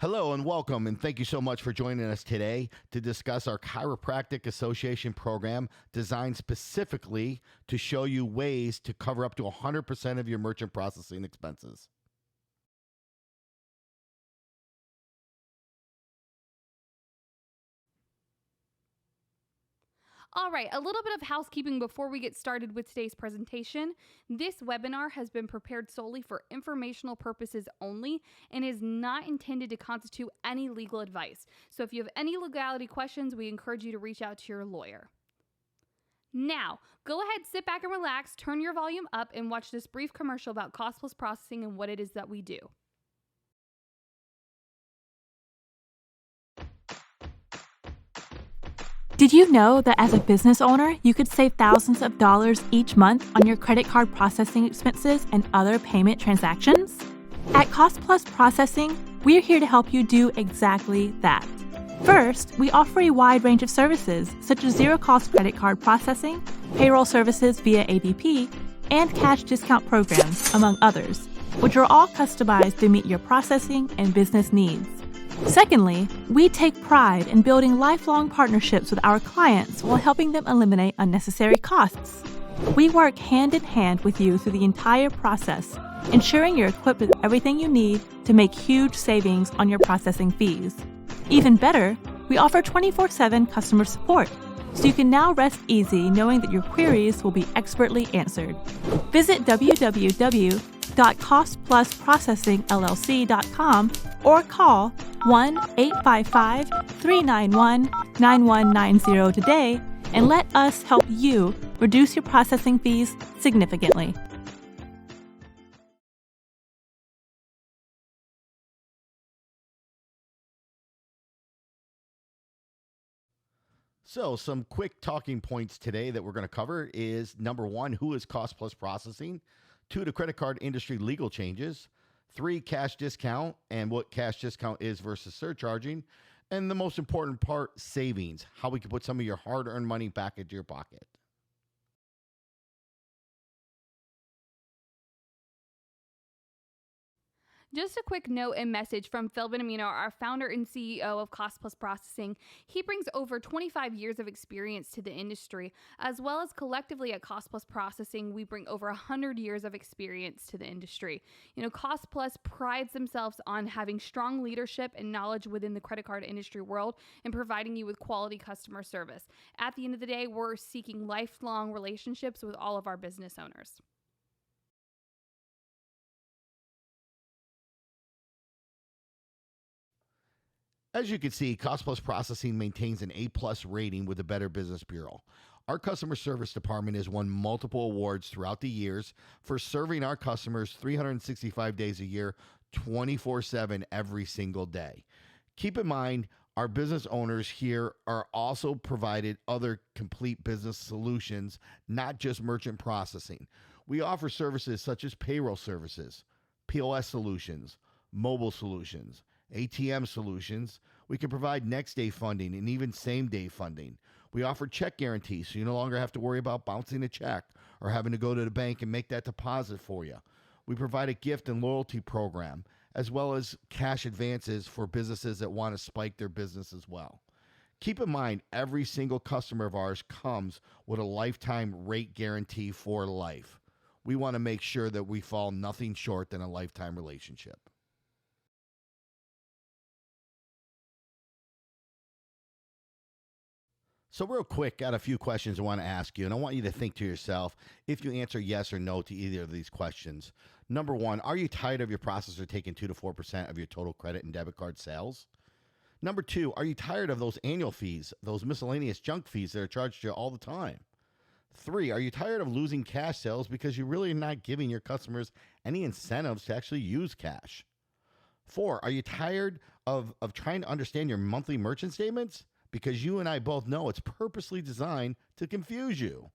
Hello and welcome, and thank you so much for joining us today to discuss our Chiropractic Association program designed specifically to show you ways to cover up to 100% of your merchant processing expenses. All right, a little bit of housekeeping before we get started with today's presentation. This webinar has been prepared solely for informational purposes only and is not intended to constitute any legal advice. So if you have any legality questions, we encourage you to reach out to your lawyer. Now, go ahead, sit back and relax, turn your volume up, and watch this brief commercial about cost plus processing and what it is that we do. Did you know that as a business owner, you could save thousands of dollars each month on your credit card processing expenses and other payment transactions? At Cost Plus Processing, we're here to help you do exactly that. First, we offer a wide range of services, such as zero-cost credit card processing, payroll services via ADP, and cash discount programs, among others, which are all customized to meet your processing and business needs. Secondly, we take pride in building lifelong partnerships with our clients while helping them eliminate unnecessary costs. We work hand in hand with you through the entire process, ensuring you're equipped with everything you need to make huge savings on your processing fees. Even better, we offer 24/7 customer support, so you can now rest easy knowing that your queries will be expertly answered. Visit www.costplusprocessingllc.com or call 1-855-391-9190 today and let us help you reduce your processing fees significantly. So, some quick talking points today that we're going to cover is number one, who is cost plus processing? Two, the credit card industry legal changes. Three, cash discount and what cash discount is versus surcharging. And the most important part, savings, how we can put some of your hard-earned money back into your pocket. Just a quick note and message from Phil Benamino, our founder and CEO of Cost Plus Processing. He brings over 25 years of experience to the industry, as well as collectively at Cost Plus Processing, we bring over 100 years of experience to the industry. Cost Plus prides themselves on having strong leadership and knowledge within the credit card industry world and providing you with quality customer service. At the end of the day, we're seeking lifelong relationships with all of our business owners. As you can see, Cost Plus Processing maintains an A-plus rating with the Better Business Bureau. Our customer service department has won multiple awards throughout the years for serving our customers 365 days a year, 24/7 every single day. Keep in mind, our business owners here are also provided other complete business solutions, not just merchant processing. We offer services such as payroll services, POS solutions, mobile solutions, ATM solutions. We can provide next day funding and even same day funding. We offer check guarantees, so you no longer have to worry about bouncing a check or having to go to the bank and make that deposit for you. We provide a gift and loyalty program, as well as cash advances for businesses that want to spike their business as well. Keep in mind, every single customer of ours comes with a lifetime rate guarantee for life. We want to make sure that we fall nothing short than a lifetime relationship. So real quick, got a few questions I want to ask you, and I want you to think to yourself if you answer yes or no to either of these questions. Number one, are you tired of your processor taking 2 to 4% of your total credit and debit card sales? Number two, are you tired of those annual fees, those miscellaneous junk fees that are charged you all the time? Three, are you tired of losing cash sales because you're really not giving your customers any incentives to actually use cash? Four, are you tired of trying to understand your monthly merchant statements? Because you and I both know it's purposely designed to confuse you.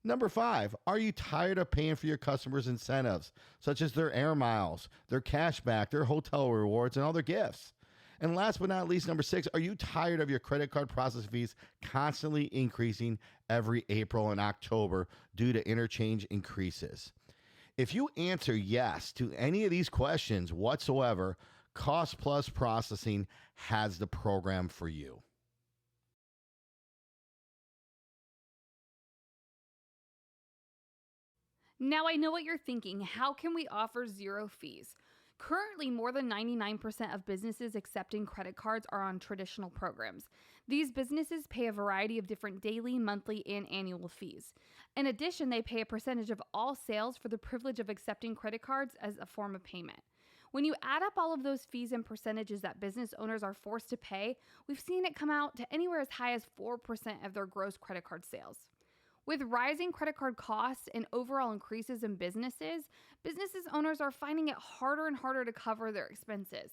Number five, are you tired of paying for your customers' incentives, such as their air miles, their cash back, their hotel rewards, and all their gifts? And last but not least, number six, are you tired of your credit card processing fees constantly increasing every April and October due to interchange increases? If you answer yes to any of these questions whatsoever, Cost Plus Processing has the program for you. Now I know what you're thinking. How can we offer zero fees? Currently, more than 99% of businesses accepting credit cards are on traditional programs. These businesses pay a variety of different daily, monthly, and annual fees. In addition, they pay a percentage of all sales for the privilege of accepting credit cards as a form of payment. When you add up all of those fees and percentages that business owners are forced to pay, we've seen it come out to anywhere as high as 4% of their gross credit card sales. With rising credit card costs and overall increases in businesses owners are finding it harder and harder to cover their expenses.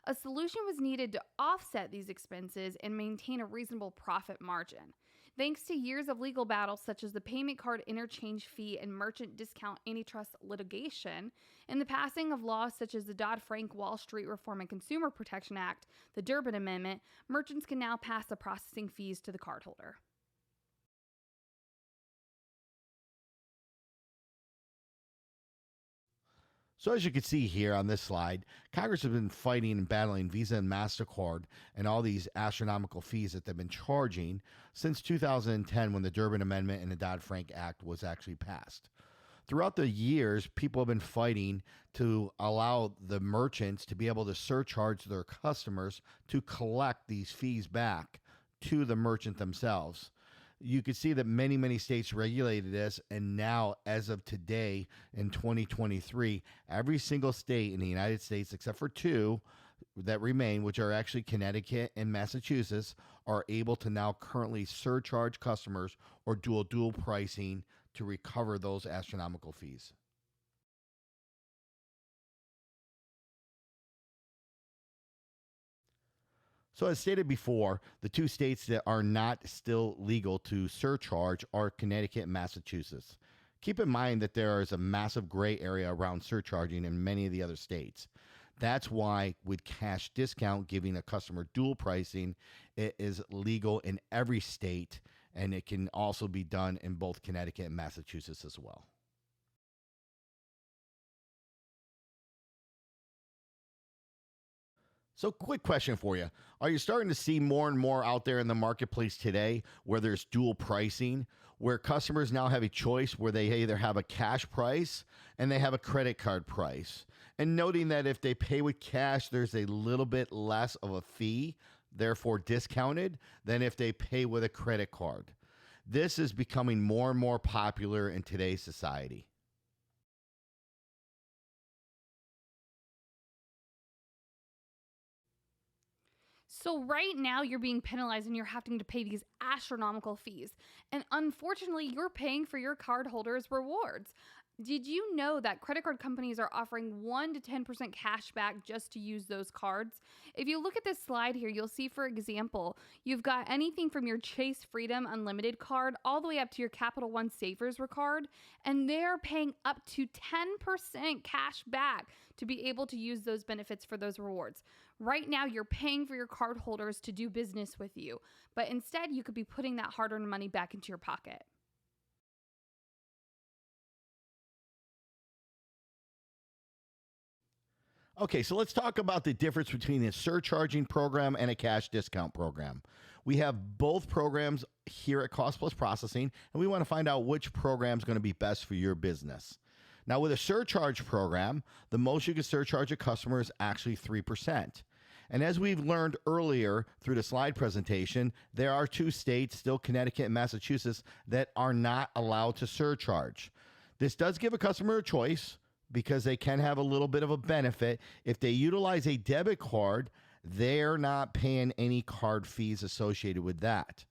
A solution was needed to offset these expenses and maintain a reasonable profit margin. Thanks to years of legal battles such as the payment card interchange fee and merchant discount antitrust litigation, and the passing of laws such as the Dodd-Frank Wall Street Reform and Consumer Protection Act, the Durbin Amendment, merchants can now pass the processing fees to the cardholder. So as you can see here on this slide, Congress has been fighting and battling Visa and MasterCard and all these astronomical fees that they've been charging since 2010 when the Durbin Amendment and the Dodd-Frank Act was actually passed. Throughout the years, people have been fighting to allow the merchants to be able to surcharge their customers to collect these fees back to the merchant themselves. You could see that many states regulated this, and now, as of today in 2023, every single state in the United States, except for two that remain, which are actually Connecticut and Massachusetts, are able to now currently surcharge customers or dual pricing to recover those astronomical fees. So as stated before, the two states that are not still legal to surcharge are Connecticut and Massachusetts. Keep in mind that there is a massive gray area around surcharging in many of the other states. That's why with cash discount, giving a customer dual pricing, it is legal in every state, and it can also be done in both Connecticut and Massachusetts as well. So quick question for you. Are you starting to see more and more out there in the marketplace today where there's dual pricing, where customers now have a choice where they either have a cash price and they have a credit card price? And noting that if they pay with cash, there's a little bit less of a fee, therefore discounted, than if they pay with a credit card. This is becoming more and more popular in today's society. So right now you're being penalized and you're having to pay these astronomical fees. And unfortunately, you're paying for your cardholders' rewards. Did you know that credit card companies are offering 1 to 10% cash back just to use those cards? If you look at this slide here, you'll see, for example, you've got anything from your Chase Freedom Unlimited card all the way up to your Capital One Savers card, and they're paying up to 10% cash back to be able to use those benefits for those rewards. Right now, you're paying for your cardholders to do business with you, but instead you could be putting that hard-earned money back into your pocket. Okay, so let's talk about the difference between a surcharging program and a cash discount program. We have both programs here at Cost Plus Processing, and we want to find out which program is going to be best for your business. Now, with a surcharge program, the most you can surcharge a customer is actually 3%. And as we've learned earlier through the slide presentation, there are two states, still Connecticut and Massachusetts, that are not allowed to surcharge. This does give a customer a choice, because they can have a little bit of a benefit. If they utilize a debit card, they're not paying any card fees associated with that.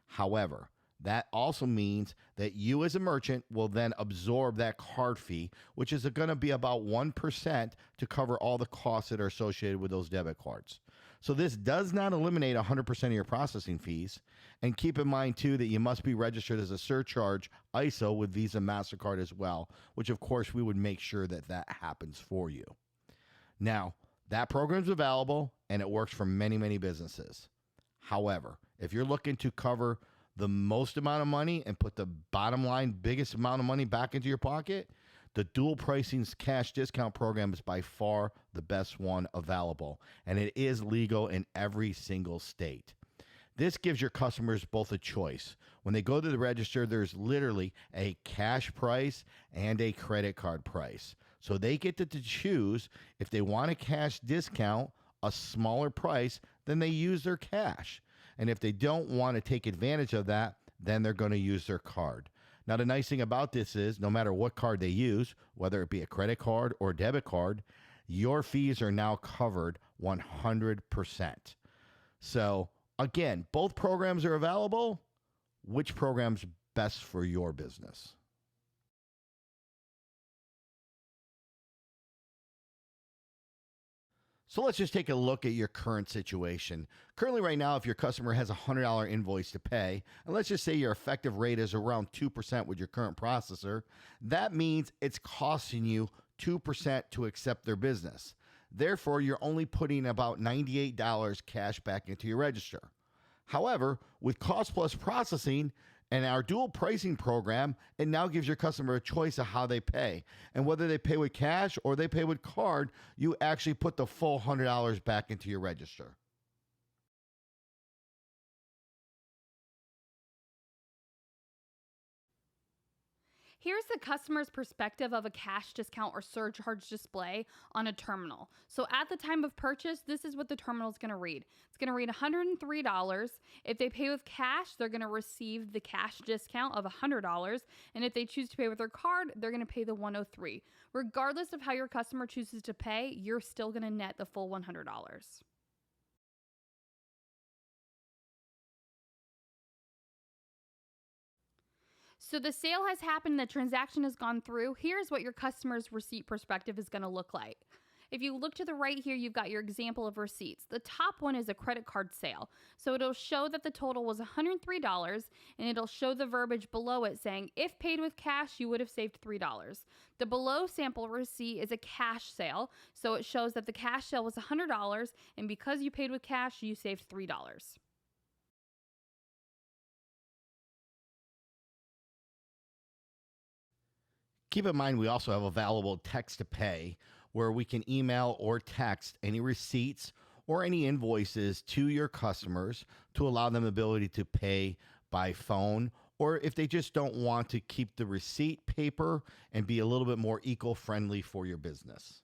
However, that also means that you as a merchant will then absorb that card fee, which is going to be about 1% to cover all the costs that are associated with those debit cards. So this does not eliminate 100% of your processing fees. And keep in mind, too, that you must be registered as a surcharge ISO with Visa and MasterCard as well, which, of course, we would make sure that that happens for you. Now, that program is available, and it works for many businesses. However, if you're looking to cover the most amount of money and put the bottom line biggest amount of money back into your pocket, The dual pricing's cash discount program is by far the best one available, and it is legal in every single state. This gives your customers both a choice. When they go to the register, there's literally a cash price and a credit card price. So they get to choose if they want a cash discount, a smaller price, then they use their cash. And if they don't want to take advantage of that, then they're going to use their card. Now, the nice thing about this is no matter what card they use, whether it be a credit card or debit card, your fees are now covered 100%. So again, both programs are available. Which program's best for your business? So let's just take a look at your current situation. Currently, right now, if your customer has a $100 invoice to pay, and let's just say your effective rate is around 2% with your current processor, that means it's costing you 2% to accept their business. Therefore, you're only putting about $98 cash back into your register. However, with cost plus processing and our dual pricing program, it now gives your customer a choice of how they pay. And whether they pay with cash or they pay with card, you actually put the full $100 back into your register. Here's the customer's perspective of a cash discount or surcharge display on a terminal. So at the time of purchase, this is what the terminal is going to read. It's going to read $103. If they pay with cash, they're going to receive the cash discount of $100. And if they choose to pay with their card, they're going to pay the $103. Regardless of how your customer chooses to pay, you're still going to net the full $100. So the sale has happened, the transaction has gone through. Here's what your customer's receipt perspective is going to look like. If you look to the right here, you've got your example of receipts. The top one is a credit card sale. So it'll show that the total was $103, and it'll show the verbiage below it saying, if paid with cash, you would have saved $3. The below sample receipt is a cash sale. So it shows that the cash sale was $100, and because you paid with cash, you saved $3. Keep in mind, we also have available text to pay where we can email or text any receipts or any invoices to your customers to allow them the ability to pay by phone, or if they just don't want to keep the receipt paper and be a little bit more eco-friendly for your business.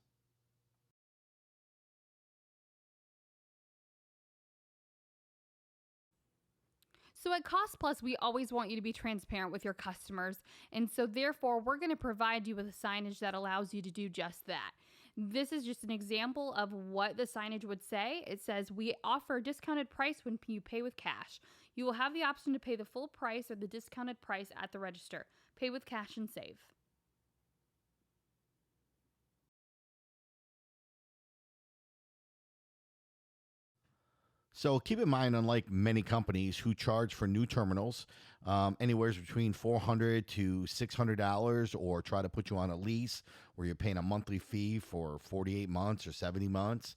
So at Cost Plus, we always want you to be transparent with your customers. And so therefore, we're going to provide you with a signage that allows you to do just that. This is just an example of what the signage would say. It says, we offer a discounted price when you pay with cash. You will have the option to pay the full price or the discounted price at the register. Pay with cash and save. So keep in mind, unlike many companies who charge for new terminals anywhere between $400 to $600, or try to put you on a lease where you're paying a monthly fee for 48 months or 70 months,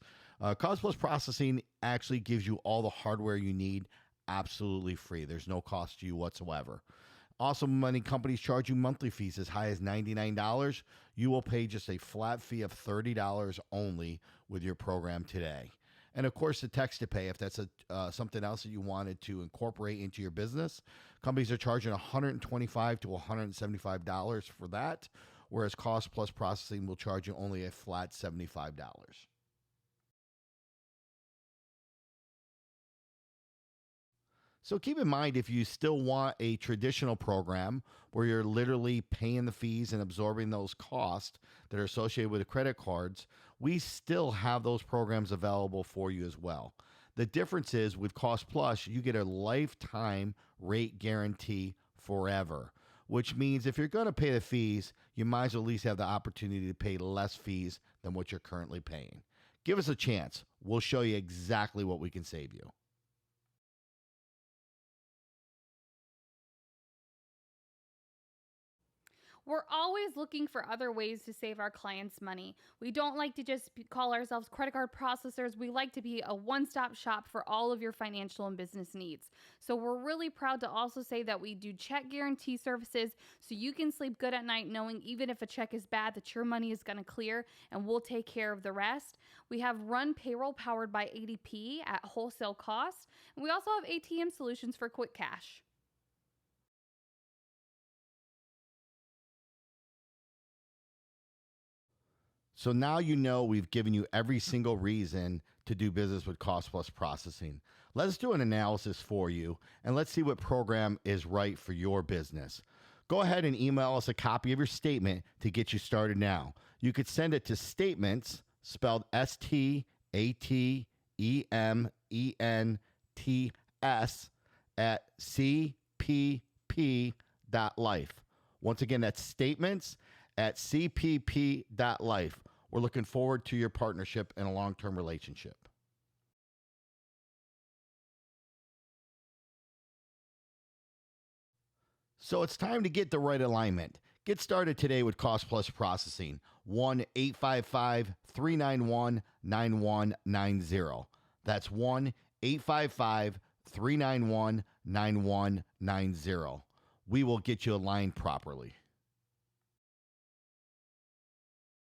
Cost Plus Processing actually gives you all the hardware you need absolutely free. There's no cost to you whatsoever. Also, many companies charge you monthly fees as high as $99. You will pay just a flat fee of $30 only with your program today. And of course, the text to pay, if that's something else that you wanted to incorporate into your business, companies are charging $125 to $175 for that, whereas Cost Plus Processing will charge you only a flat $75. So keep in mind, if you still want a traditional program where you're literally paying the fees and absorbing those costs that are associated with the credit cards, we still have those programs available for you as well. The difference is with Cost Plus, you get a lifetime rate guarantee forever, which means if you're going to pay the fees, you might as well at least have the opportunity to pay less fees than what you're currently paying. Give us a chance. We'll show you exactly what we can save you. We're always looking for other ways to save our clients money. We don't like to just call ourselves credit card processors. We like to be a one-stop shop for all of your financial and business needs. So we're really proud to also say that we do check guarantee services so you can sleep good at night knowing even if a check is bad that your money is going to clear and we'll take care of the rest. We have run payroll powered by ADP at wholesale cost. And we also have ATM solutions for quick cash. So now you know we've given you every single reason to do business with Cost Plus Processing. Let's do an analysis for you and let's see what program is right for your business. Go ahead and email us a copy of your statement to get you started now. You could send it to statements, spelled STATEMENTS at cpp.life. Once again, that's statements at cpp.life. We're looking forward to your partnership and a long-term relationship. So it's time to get the right alignment. Get started today with Cost Plus Processing. 1-855-391-9190. That's 1-855-391-9190. We will get you aligned properly.